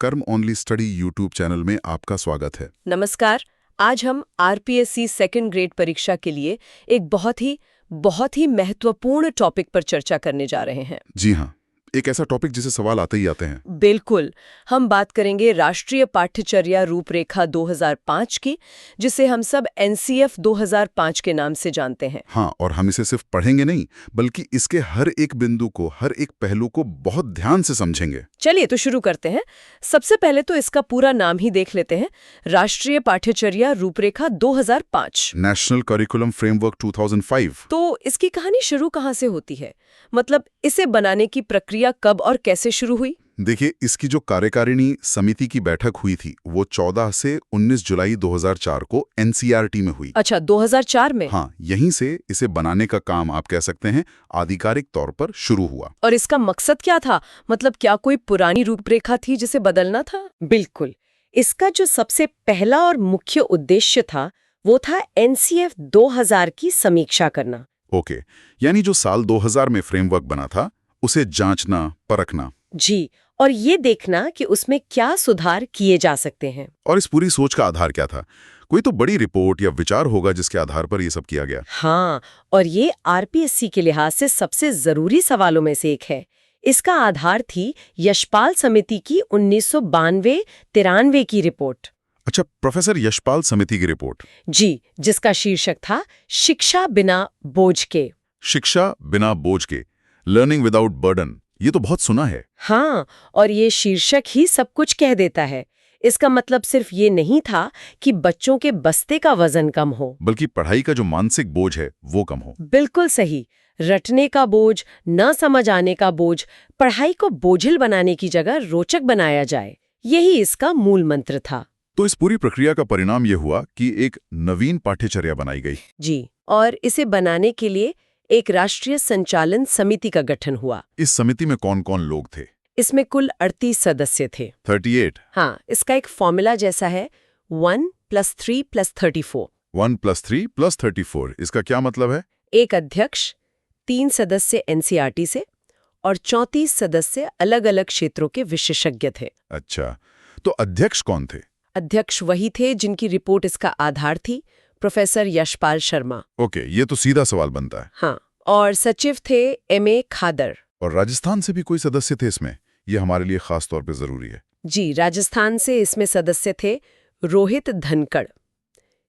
कर्म only study YouTube channel में आपका स्वागत है। नमस्कार। आज हम आरपीएससी सेकंड ग्रेड परीक्षा के लिए एक बहुत ही महत्वपूर्ण टॉपिक पर चर्चा करने जा रहे हैं। जी हाँ, एक ऐसा टॉपिक जिसे सवाल आते ही आते हैं। बिल्कुल। हम बात करेंगे राष्ट्रीय पाठ्यचर्या रूपरेखा 2005 की, जिसे हम सब एनसीएफ 2005 के नाम से जानते हैं। हाँ, और हम इसे सिर्फ पढ़ेंगे नहीं, बल्कि इसके हर एक बिंदु को, हर एक पहलू को बहुत ध्यान से समझेंगे। चलिए तो शुरू करते हैं। सबसे पहले तो इसका पूरा नाम ही देख लेते हैं, राष्ट्रीय पाठ्यचर्या रूपरेखा 2005। National curriculum framework 2005। तो इसकी कहानी शुरू कहाँ से होती है? मतलब इसे बनाने की प्रक्रिया कब और कैसे शुरू हुई? देखिए, इसकी जो कार्यकारिणी समिति की बैठक हुई थी वो 14 से 19 जुलाई 2004 को एनसीईआरटी में हुई। अच्छा, 2004 में? हाँ, यहीं से इसे बनाने का काम आप कह सकते हैं आधिकारिक तौर पर शुरू हुआ। और इसका मकसद क्या था? मतलब क्या कोई पुरानी रूपरेखा थी जिसे बदलना था? बिल्कुल। इसका जो सबसे पहला और मुख्य उद्देश्य था वो था एनसीएफ 2000 की समीक्षा करना। ओके, यानी जो साल 2000 में फ्रेमवर्क बना था उसे जांचना, परखना। जी, और ये देखना कि उसमें क्या सुधार किए जा सकते हैं। और इस पूरी सोच का आधार क्या था? कोई तो बड़ी रिपोर्ट या विचार होगा जिसके आधार पर ये सब किया गया। हाँ, और ये आरपीएससी के लिहाज से सबसे जरूरी सवालों में से एक है। इसका आधार थी यशपाल समिति की 1992-93 की रिपोर्ट। अच्छा, प्रोफेसर यशपाल समिति की रिपोर्ट। जी, जिसका शीर्षक था शिक्षा बिना बोझ के। शिक्षा बिना बोझ के, लर्निंग विदाउट बर्डन। ये तो बहुत सुना है। हाँ, और ये शीर्षक ही सब कुछ कह देता है। इसका मतलब सिर्फ ये नहीं था कि बच्चों के बस्ते का वजन कम हो, बल्कि पढ़ाई का जो मानसिक बोझ है वो कम हो। बिल्कुल सही। रटने का बोझ, न समझ आने का बोझ, पढ़ाई को बोझिल बनाने की जगह रोचक बनाया जाए, यही इसका मूल मंत्र था। तो इस पूरी प्रक्रिया का परिणाम ये हुआ कि एक नवीन पाठ्यचर्या बनाई गई। जी, और इसे बनाने के लिए एक राष्ट्रीय संचालन समिति का गठन हुआ। इस समिति में कौन-कौन लोग थे? इसमें कुल 38 सदस्य थे। 38। हाँ, इसका एक फॉर्मूला जैसा है 1+3+34। 1+3+34। इसका क्या मतलब है? एक अध्यक्ष, 3 सदस्य एनसीईआरटी से और 34 सदस्य अलग-अलग क्षेत्रों के विशेषज्ञ थे। अच्छा, तो अध्यक्ष कौन थे? अध्यक्ष वही थे जिनकी रिपोर्ट इसका आधार थी, प्रोफेसर यशपाल शर्मा। ओके, ये तो सीधा सवाल बनता है। हाँ, और सचिव थे एमए खादर। और राजस्थान से भी कोई सदस्य थे इसमें? ये हमारे लिए खास तौर पे जरूरी है। जी, राजस्थान से इसमें सदस्य थे रोहित धनखड़।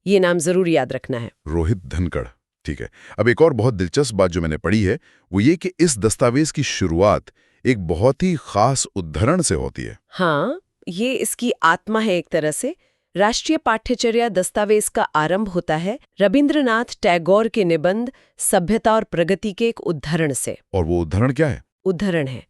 ये नाम जरूर याद रखना है। रोहित धनखड़, ठीक है। अब एक और बहुत दिलचस्प बात जो मैंने पढ़ी है वो ये कि इस दस्तावेज की शुरुआत एक बहुत ही खास उद्धरण से होती है। हाँ, ये इसकी आत्मा है एक तरह से। राष्ट्रीय पाठ्यचर्या दस्तावेज का आरंभ होता है रविंद्रनाथ टैगोर के निबंध सभ्यता और प्रगति के एक उद्धरण से। और वो उद्धरण क्या है? उद्धरण है,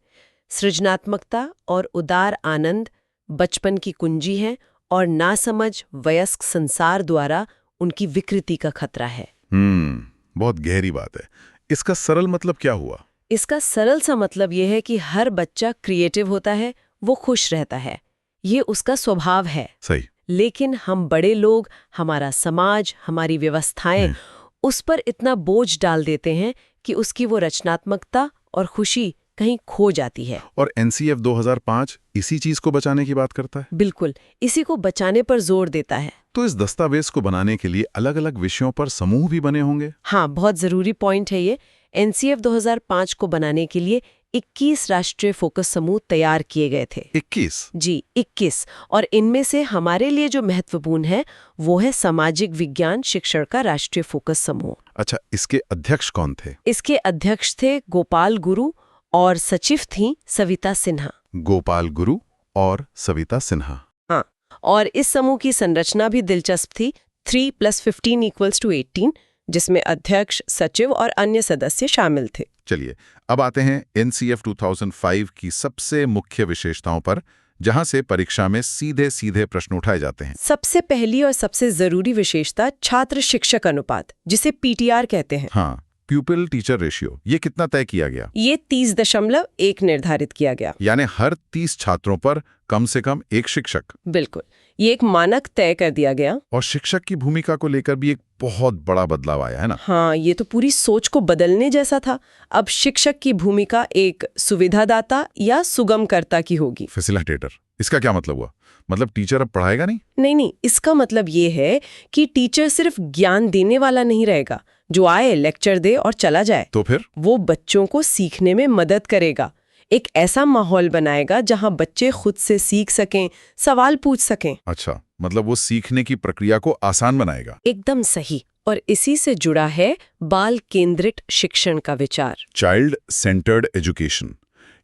सृजनात्मकता और उदार आनंद बचपन की कुंजी है और नासमझ वयस्क संसार द्वारा उनकी विकृति का खतरा है। बहुत गहरी बात है। इसका सरल मतलब क्या हुआ? इसका सरल सा मतलब यह है कि हर बच्चा क्रिएटिव होता है, वो खुश रहता है, ये उसका स्वभाव है। सही। लेकिन हम बड़े लोग, हमारा समाज, हमारी व्यवस्थाएं उस पर इतना बोझ डाल देते हैं कि उसकी वो रचनात्मकता और खुशी कहीं खो जाती है। और एनसीएफ 2005 इसी चीज को बचाने की बात करता है। बिल्कुल, इसी को बचाने पर जोर देता है। तो इस दस्तावेज को बनाने के लिए अलग-अलग विषयों पर समूह भी बने होंगे। हाँ, बहुत जरूरी पॉइंट है ये। एनसीएफ 2005 को बनाने के लिए 21 राष्ट्रीय फोकस समूह तैयार किए गए थे। 21? जी, 21। और इनमें से हमारे लिए जो महत्वपूर्ण है वो है सामाजिक विज्ञान शिक्षण का राष्ट्रीय फोकस समूह। अच्छा, इसके अध्यक्ष कौन थे? इसके अध्यक्ष थे गोपाल गुरु और सचिव थीं सविता सिन्हा। गोपाल गुरु और सविता सिन्हा। हाँ, और इस समूह की संरचना भी दिलचस्प थी। 3+15=18, जिसमें अध्यक्ष, सचिव और अन्य सदस्य शामिल थे। चलिए, अब आते हैं एनसीएफ 2005 की सबसे मुख्य विशेषताओं पर, जहां से परीक्षा में सीधे प्रश्न उठाए जाते हैं। सबसे पहली और सबसे जरूरी विशेषता छात्र शिक्षक अनुपात, जिसे पीटीआर कहते हैं। हाँ, प्यूपिल टीचर रेशियो। ये कितना तय किया गया? ये 30.1 निर्धारित किया गया। यानी हर 30 छात्रों पर कम से कम एक शिक्षक। बिल्कुल, ये एक मानक तय कर दिया गया। और शिक्षक की भूमिका को लेकर भी एक बहुत बड़ा बदलाव आया है ना? हाँ, ये तो पूरी सोच को बदलने जैसा था। अब शिक्षक की भूमिका एक सुविधादाता या सुगमकर्ता की होगी। फैसिलिटेटर, इसका क्या मतलब हुआ? मतलब टीचर अब पढ़ाएगा नहीं? नहीं, इसका मतलब ये है कि टीचर सिर्फ ज्ञान देने वाला नहीं रहेगा, जो आए लेक्चर दे और चला जाए। तो फिर वो बच्चों को सीखने में मदद करेगा। एक ऐसा माहौल बनाएगा जहां बच्चे खुद से सीख सकें, सवाल पूछ सकें। अच्छा, मतलब वो सीखने की प्रक्रिया को आसान बनाएगा। एकदम सही। और इसी से जुड़ा है बाल केंद्रित शिक्षण का विचार। चाइल्ड सेंटर्ड एजुकेशन,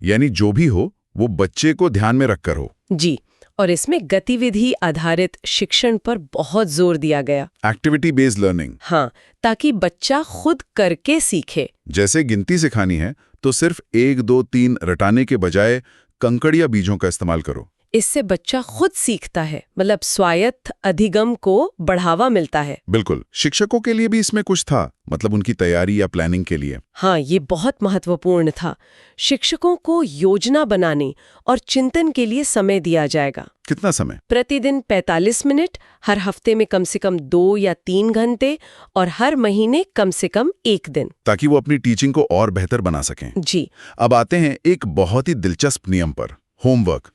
यानी जो भी हो वो बच्चे को ध्यान में रखकर हो। जी, और इसमें गतिविधि आधारित शिक्षण पर बहुत जोर दिया गया। Activity based learning. हाँ, ताकि बच्चा खुद करके सीखे। जैसे गिनती सिखानी है तो सिर्फ 1, 2, 3 रटाने के बजाय कंकड़ या बीजों का इस्तेमाल करो। इससे बच्चा खुद सीखता है, मतलब स्वायत्त अधिगम को बढ़ावा मिलता है। बिल्कुल। शिक्षकों के लिए भी इसमें कुछ था, मतलब उनकी तैयारी या प्लानिंग के लिए। हाँ, ये बहुत महत्वपूर्ण था। शिक्षकों को योजना बनाने और चिंतन के लिए समय दिया जाएगा। कितना समय? प्रतिदिन 45 मिनट, हर हफ्ते में कम से कम 2 या 3 घंटे और हर महीने कम से कम 1 दिन, ताकि वो अपनी टीचिंग को और बेहतर बना सकें। जी। अब आते हैं एक बहुत ही दिलचस्प नियम पर, होमवर्क।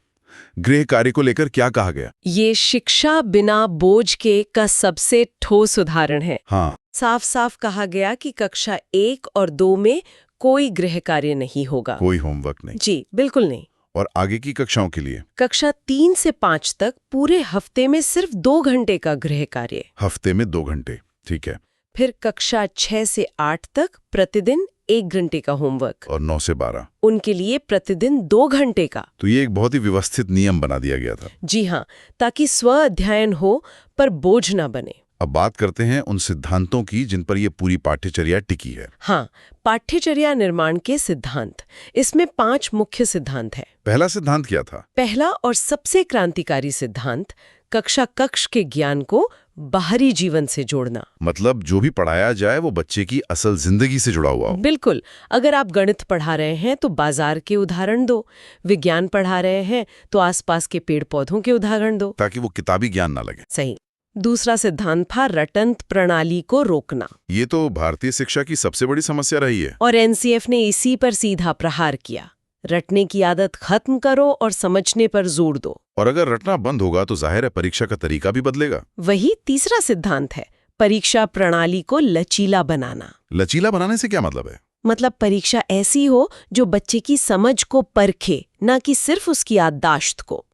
गृह कार्य को लेकर क्या कहा गया? ये शिक्षा बिना बोझ के का सबसे ठोस उदाहरण है। हाँ, साफ साफ कहा गया कि कक्षा 1 और 2 में कोई गृह कार्य नहीं होगा। कोई होमवर्क नहीं। जी, बिल्कुल नहीं। और आगे की कक्षाओं के लिए? कक्षा 3 से 5 तक पूरे हफ्ते में सिर्फ 2 घंटे का गृह कार्य। हफ्ते में 2 घंटे, ठीक है। फिर कक्षा 6 से 8 तक प्रतिदिन 1 घंटे का होमवर्क। और 9 से 12? उनके लिए प्रतिदिन 2 घंटे का। तो ये एक बहुत ही व्यवस्थित नियम बना दिया गया था। जी हाँ, ताकि स्व अध्ययन हो पर बोझ न बने। अब बात करते हैं उन सिद्धांतों की जिन पर ये पूरी पाठ्यचर्या टिकी है। हाँ, पाठ्यचर्या निर्माण के सिद्धांत। इसमें 5 मुख्य सिद्धांत हैं। पहला सिद्धांत क्या था? पहला और सबसे क्रांतिकारी सिद्धांत, कक्ष के ज्ञान को बाहरी जीवन से जोड़ना। मतलब जो भी पढ़ाया जाए वो बच्चे की असल जिंदगी से जुड़ा हुआ हो। बिल्कुल। अगर आप गणित पढ़ा रहे हैं तो बाजार के उदाहरण दो, विज्ञान पढ़ा रहे हैं तो आसपास के पेड़ पौधों के उदाहरण दो, ताकि वो किताबी ज्ञान ना लगे। सही। दूसरा सिद्धांत था रटंत प्रणाली को रोकना। ये तो भारतीय शिक्षा की सबसे बड़ी समस्या रही है। और एनसीएफ ने इसी पर सीधा प्रहार किया। रटने की आदत खत्म करो और समझने पर जोर दो। और अगर रटना बंद होगा तो जाहिर है परीक्षा का तरीका भी बदलेगा। वही तीसरा सिद्धांत है, परीक्षा प्रणाली को लचीला बनाना। लचीला बनाने से क्या मतलब है? मतलब परीक्षा ऐसी हो जो बच्चे की समझ को परखे, ना कि सिर्फ उसकी याददाश्त को।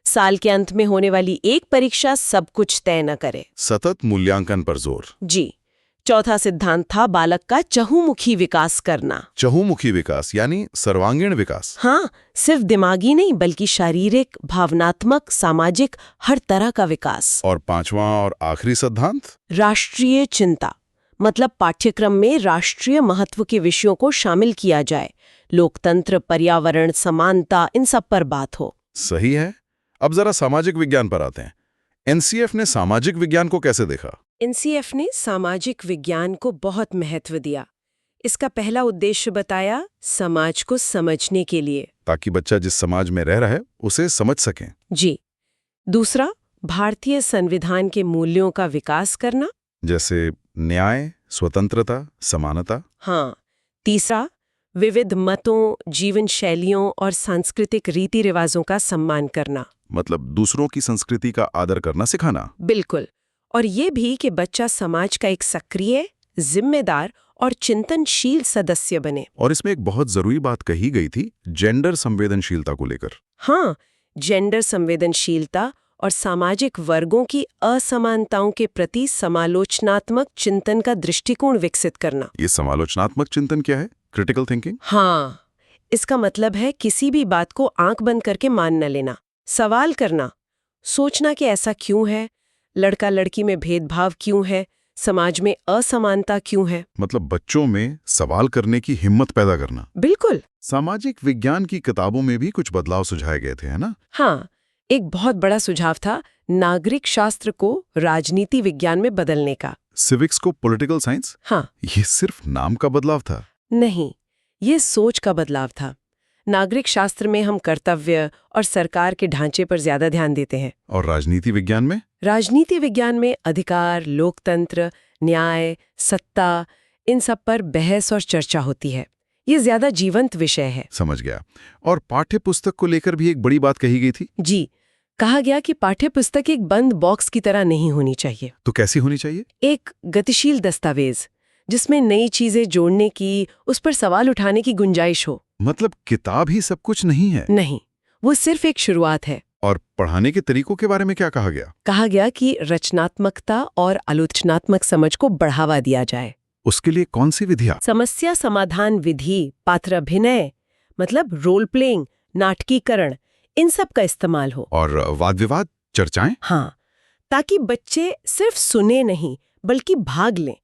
साल के अंत में होने वाली एक परीक्षा सब कुछ तय न करे। सतत मूल्यांकन पर जोर। जी। चौथा सिद्धांत था बालक का चहुमुखी विकास करना। चहुमुखी विकास यानी सर्वांगीण विकास। हाँ, सिर्फ दिमागी नहीं बल्कि शारीरिक, भावनात्मक, सामाजिक, हर तरह का विकास। और पांचवा और आखिरी सिद्धांत? राष्ट्रीय चिंता। मतलब पाठ्यक्रम में राष्ट्रीय महत्व के विषयों को शामिल किया जाए। लोकतंत्र, पर्यावरण, समानता, इन सब पर बात हो। सही है। अब जरा सामाजिक विज्ञान पर आते हैं। एनसीएफ ने सामाजिक विज्ञान को कैसे देखा? एनसीएफ ने सामाजिक विज्ञान को बहुत महत्व दिया। इसका पहला उद्देश्य बताया, समाज को समझने के लिए, ताकि बच्चा जिस समाज में रह रहा है उसे समझ सके। जी। दूसरा, भारतीय संविधान के मूल्यों का विकास करना, जैसे न्याय, स्वतंत्रता, समानता। हाँ। तीसरा, विविध मतों, जीवन शैलियों और सांस्कृतिक रीति रिवाजों का सम्मान करना। मतलब दूसरों की संस्कृति का आदर करना सिखाना। बिल्कुल। और ये भी कि बच्चा समाज का एक सक्रिय, जिम्मेदार और चिंतनशील सदस्य बने। और इसमें एक बहुत जरूरी बात कही गई थी, जेंडर संवेदनशीलता को लेकर। हाँ, जेंडर संवेदनशीलता और सामाजिक वर्गों की असमानताओं के प्रति समालोचनात्मक चिंतन का दृष्टिकोण विकसित करना। ये समालोचनात्मक चिंतन क्या है? Critical thinking? हाँ, इसका मतलब है किसी भी बात को आंख बंद करके मान न लेना, सवाल करना, सोचना कि ऐसा क्यों है, लड़का लड़की में भेदभाव क्यों है, समाज में असमानता क्यों है। मतलब बच्चों में सवाल करने की हिम्मत पैदा करना। बिल्कुल। सामाजिक विज्ञान की किताबों में भी कुछ बदलाव सुझाए गए थे, है ना? हाँ, एक बहुत बड़ा सुझाव था नागरिक शास्त्र को राजनीति विज्ञान में बदलने का। सिविक्स को पॉलिटिकल साइंस? हाँ। ये सिर्फ नाम का बदलाव था? नहीं, ये सोच का बदलाव था। नागरिक शास्त्र में हम कर्तव्य और सरकार के ढांचे पर ज्यादा ध्यान देते हैं। और राजनीति विज्ञान में? राजनीति विज्ञान में अधिकार, लोकतंत्र, न्याय, सत्ता, इन सब पर बहस और चर्चा होती है। ये ज्यादा जीवंत विषय है। समझ गया। और पाठ्य पुस्तक को लेकर भी एक बड़ी बात कही गई थी। जी, कहा गया कि पाठ्यपुस्तक एक बंद बॉक्स की तरह नहीं होनी चाहिए, तो कैसी होनी चाहिए? एक गतिशील दस्तावेज जिसमें नई चीजें जोड़ने की, उस पर सवाल उठाने की गुंजाइश हो। मतलब किताब ही सब कुछ नहीं है। नहीं, वो सिर्फ एक शुरुआत है। और पढ़ाने के तरीकों के बारे में क्या कहा गया? कहा गया कि रचनात्मकता और आलोचनात्मक समझ को बढ़ावा दिया जाए। उसके लिए कौन सी विधियां? समस्या समाधान विधि, पात्र अभिनय, मतलब रोल प्लेइंग, नाटकीकरण, इन सब का इस्तेमाल हो। और वाद विवाद, चर्चाएं? हाँ, ताकि बच्चे सिर्फ सुने नहीं बल्कि भाग लें।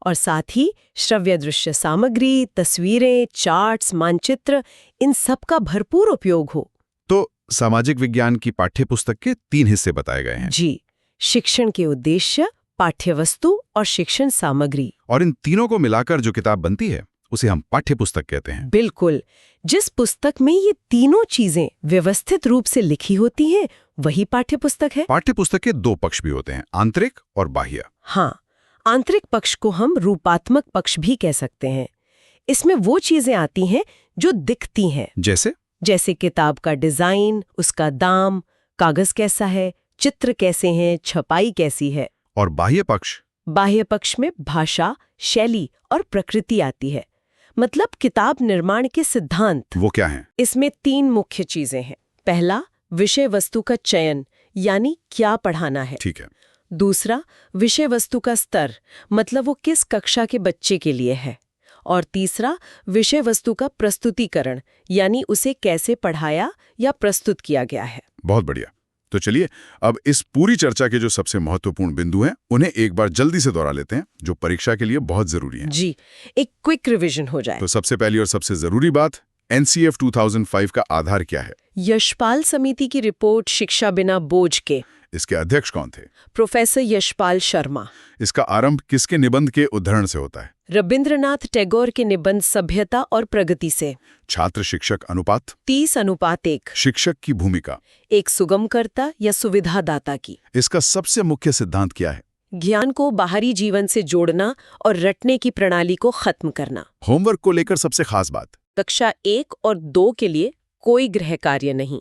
और साथ ही श्रव्य दृश्य सामग्री, तस्वीरें, चार्ट्स, मानचित्र, इन सब का भरपूर उपयोग हो। तो सामाजिक विज्ञान की पाठ्यपुस्तक के 3 हिस्से बताए गए हैं। जी, शिक्षण के उद्देश्य, पाठ्यवस्तु और शिक्षण सामग्री। और इन तीनों को मिलाकर जो किताब बनती है उसे हम पाठ्यपुस्तक कहते हैं। बिल्कुल, जिस पुस्तक में ये तीनों चीजें व्यवस्थित रूप से लिखी होती हैं, वही पाठ्यपुस्तक है। पाठ्यपुस्तक के 2 पक्ष भी होते हैं, आंतरिक और बाह्य। हाँ, आंतरिक पक्ष को हम रूपात्मक पक्ष भी कह सकते हैं। इसमें वो चीजें आती हैं जो दिखती हैं, जैसे किताब का डिजाइन, उसका दाम, कागज कैसा है, चित्र कैसे हैं, छपाई कैसी है। और बाह्य पक्ष में भाषा, शैली और प्रकृति आती है, मतलब किताब निर्माण के सिद्धांत। वो क्या हैं? इसमें 3 मुख्य चीजें हैं। पहला, विषय वस्तु का चयन, यानी क्या पढ़ाना है। ठीक है। दूसरा, विषय वस्तु का स्तर, मतलब वो किस कक्षा के बच्चे के लिए है। और तीसरा, विषय वस्तु का प्रस्तुतिकरण, यानी उसे कैसे पढ़ाया या प्रस्तुत किया गया है। बहुत बढ़िया। तो चलिए अब इस पूरी चर्चा के जो सबसे महत्वपूर्ण बिंदु हैं उन्हें एक बार जल्दी से दोहरा लेते हैं, जो परीक्षा के लिए बहुत जरूरी हैं। जी, एक क्विक रिवीजन हो जाए। तो सबसे पहली और सबसे जरूरी बात, NCF 2005 का आधार क्या है? यशपाल समिति की रिपोर्ट शिक्षा बिना बोझ के। इसके अध्यक्ष कौन थे? प्रोफेसर यशपाल शर्मा। इसका आरंभ किसके निबंध के उद्धरण से होता है? रविंद्रनाथ टैगोर के निबंध सभ्यता और प्रगति से। छात्र शिक्षक अनुपात 30:1। शिक्षक की भूमिका एक सुगमकर्ता या सुविधादाता की। इसका सबसे मुख्य सिद्धांत क्या है? ज्ञान को बाहरी जीवन से जोड़ना और रटने की प्रणाली को खत्म करना। होमवर्क को लेकर सबसे खास बात, कक्षा 1 और 2 के लिए कोई गृह कार्य नहीं,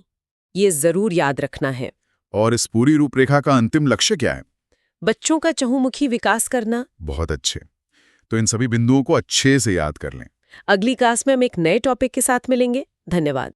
ये जरूर याद रखना है। और इस पूरी रूपरेखा का अंतिम लक्ष्य क्या है? बच्चों का चहुमुखी विकास करना। बहुत अच्छे। तो इन सभी बिंदुओं को अच्छे से याद कर लें। अगली क्लास में हम एक नए टॉपिक के साथ मिलेंगे। धन्यवाद।